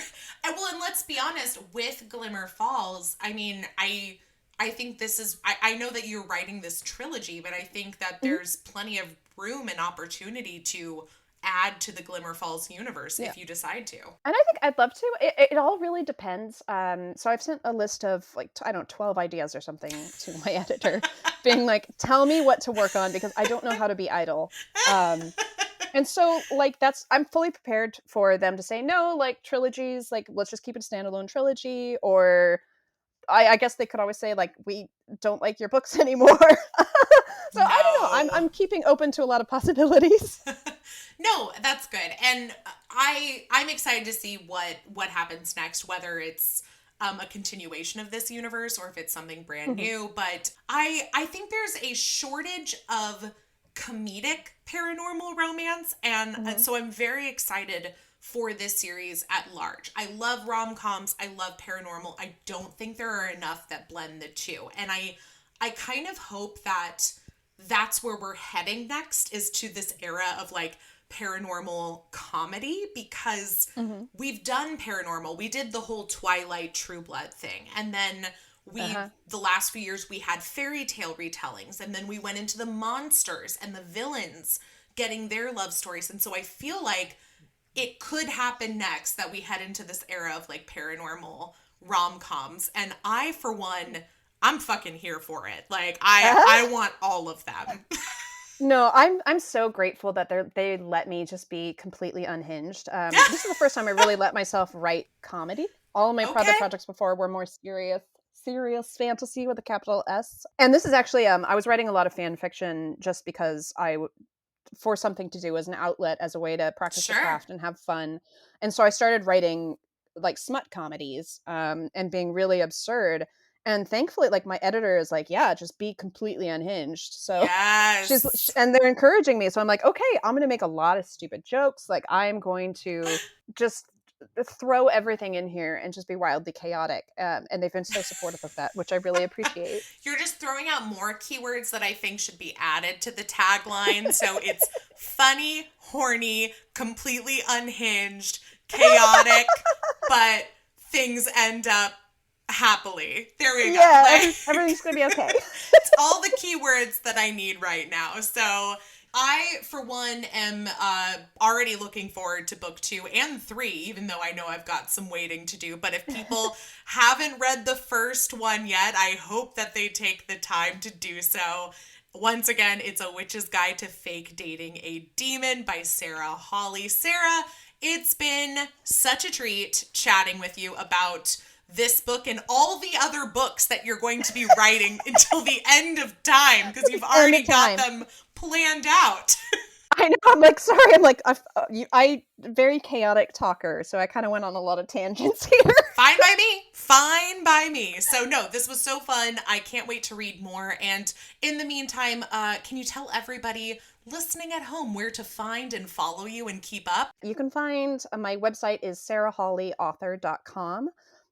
and let's be honest, with Glimmer Falls, I mean, I think this is, I know that you're writing this trilogy, but I think that there's plenty of room and opportunity to add to the Glimmer Falls universe if you decide to. And I think I'd love to. It all really depends. So I've sent a list of like, I don't know, 12 ideas or something to my editor being like, tell me what to work on because I don't know how to be idle. And so like I'm fully prepared for them to say no, like trilogies, like let's just keep it a standalone trilogy, or I guess they could always say like we don't like your books anymore. So no. I don't know. I'm keeping open to a lot of possibilities. No, that's good. And I'm excited to see what happens next, whether it's a continuation of this universe or if it's something brand new. But I think there's a shortage of comedic paranormal romance. And so I'm very excited for this series at large. I love rom-coms. I love paranormal. I don't think there are enough that blend the two. And I kind of hope that that's where we're heading next, is to this era of like paranormal comedy, because we've done paranormal. We did the whole Twilight True Blood thing. And then the last few years we had fairy tale retellings, and then we went into the monsters and the villains getting their love stories. And so I feel like it could happen next that we head into this era of like paranormal rom-coms. And I, for one, I'm fucking here for it. Like I want all of them. No, I'm so grateful that they let me just be completely unhinged. This is the first time I really let myself write comedy. All of my other projects before were more serious fantasy with a capital S. And this is actually I was writing a lot of fan fiction just because for something to do as an outlet, as a way to practice the craft and have fun. And so I started writing like smut comedies and being really absurd. And thankfully, like my editor is like, yeah, just be completely unhinged. So and they're encouraging me. So I'm like, okay, I'm going to make a lot of stupid jokes. Like I'm going to just throw everything in here and just be wildly chaotic. And they've been so supportive of that, which I really appreciate. You're just throwing out more keywords that I think should be added to the tagline. So it's funny, horny, completely unhinged, chaotic, but things end up happily. There we go. Yeah, everything's gonna be okay. It's all the keywords that I need right now. So I, for one, am already looking forward to book 2 and 3, even though I know I've got some waiting to do. But if people haven't read the first one yet, I hope that they take the time to do so. Once again, it's A Witch's Guide to Fake Dating a Demon by Sarah Hawley. Sarah, it's been such a treat chatting with you about this book and all the other books that you're going to be writing until the end of time, because you've already got them planned out. I know. I'm like, sorry. I'm like, I very chaotic talker, so I kind of went on a lot of tangents here. Fine by me. Fine by me. So no, this was so fun. I can't wait to read more. And in the meantime, can you tell everybody listening at home where to find and follow you and keep up? You can find my website is sarahhawleyauthor.com.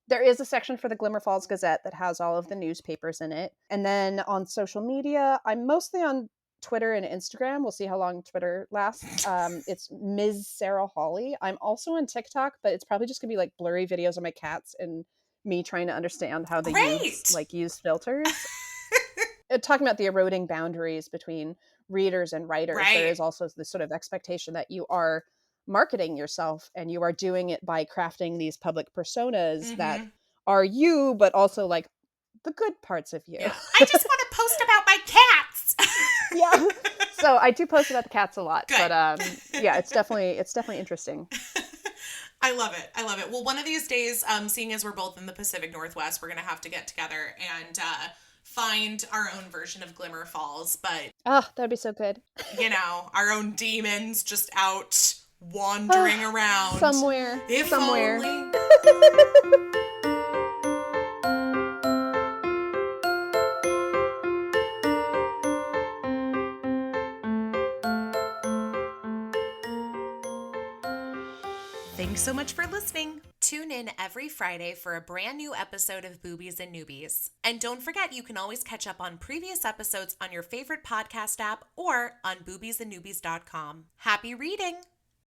There is a section for the Glimmer Falls Gazette that has all of the newspapers in it. And then on social media, I'm mostly on Twitter and Instagram. We'll see how long Twitter lasts. It's Ms. Sarah Hawley. I'm also on TikTok, but it's probably just gonna be like blurry videos of my cats and me trying to understand how they use filters. Talking about the eroding boundaries between readers and writers, there is also this sort of expectation that you are marketing yourself and you are doing it by crafting these public personas that are you, but also like the good parts of you. Yeah. I just want to post about my cats. Yeah. So I do post about the cats a lot, but yeah, it's definitely interesting. I love it. I love it. Well, one of these days, seeing as we're both in the Pacific Northwest, we're going to have to get together and find our own version of Glimmer Falls. But that'd be so good. You know, our own demons just out wandering around somewhere. Only. Thanks so much for listening. Tune in every Friday for a brand new episode of Boobies and Newbies. And don't forget, you can always catch up on previous episodes on your favorite podcast app or on boobiesandnewbies.com. Happy reading!